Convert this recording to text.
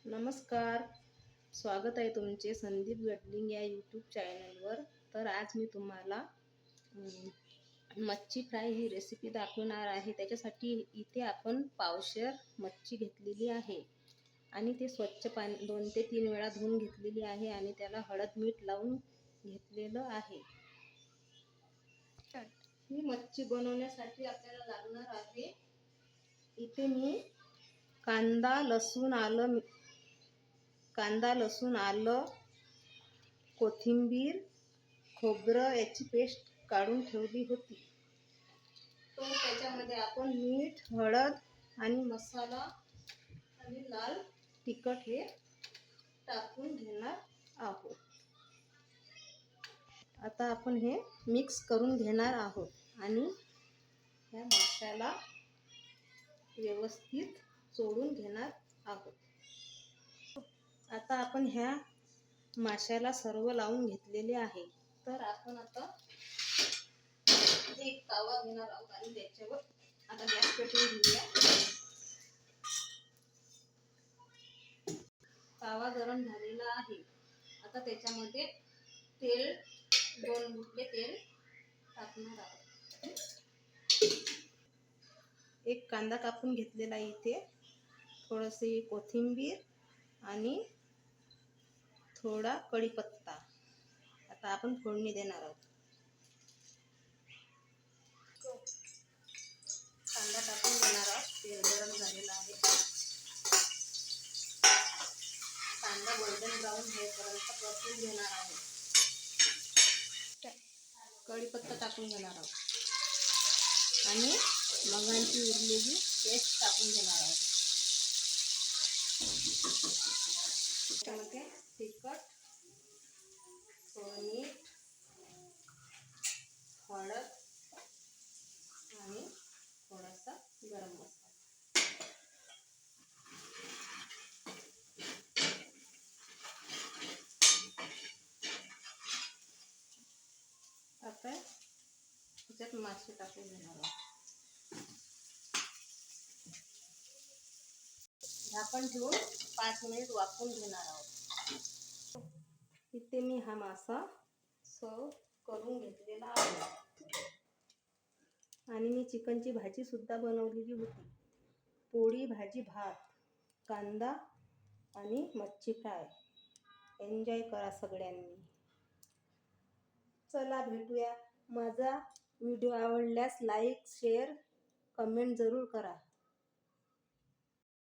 नमस्कार. स्वागत आहे तुमचे संदीप गडलिंग या यूट्यूब चॅनलवर. तर आज मी तुम्हाला मच्छी फ्राय ही रेसिपी दाखवणार आहे. त्याच्यासाठी इथे आपण पावशेर मच्छी घेतलेली आहे आणि ते स्वच्छ पाणी 2 ते 3 वेळा धुवून घेतलेली आहे आणि त्याला हळद मीठ लावून घेतलेलं आहे. ही मच्छी बनवण्यासाठी आपल्याला लागणार आहे, इथे मी कांदा लसूण आलं कोथिंबीर खोबरं याची पेस्ट काढून ठेवली होती. तर त्याच्यामध्ये आपण मीठ हळद आणि मसाला आणि लाल तिखट हे टाकून घेणार आहोत. आता आपण हे मिक्स करून घेणार आहोत आणि या मसाला व्यवस्थित चोळून घेणार आहोत. आता आपण ह्या माशाला सर्व लावून घेतलेले आहे. तर आपण आता एक तवा घेणार आहोत आणि त्याच्यावर आता गॅस पेटवून घेऊया. तवा गरम झालेला आहे. आता त्याच्यामध्ये तेल 2 बुट्टे तेल टाकणार आहोत. एक कांदा कापून घेतलेला आहे, इथे थोडीशी कोथिंबीर आणि थोडा कढीपत्ता. आता आपण फोडणी देणार आहोत. कांदा टाकून देणार आहोत. तेल गरम झालेलं आहे. कांदा गोल्डन ब्राऊन होईपर्यंत परतून घेणार आहोत. कढीपत्ता टाकून घेणार आहोत आणि मगांची उरलेली पेस्ट टाकून घेणार आहोत. त्यामध्ये तिखट, मीठ, हळद आणि थोडासा गरम मसाला. आता त्याच्यात मासे टाकून घेणार आहोत. झाकण ठेवून 5 मिनिट वाफवून घेणार आहोत. इथे मी हा मासा सर्व करून घेतलेला आहे आणि मी चिकनची भाजी सुद्धा बनवलेली होती. पोळी भाजी भात कांदा आणि मच्छी फ्राय. एन्जॉय करा सगळ्यांनी. चला भेटूया. माझा व्हिडिओ आवडल्यास लाईक शेअर कमेंट जरूर करा.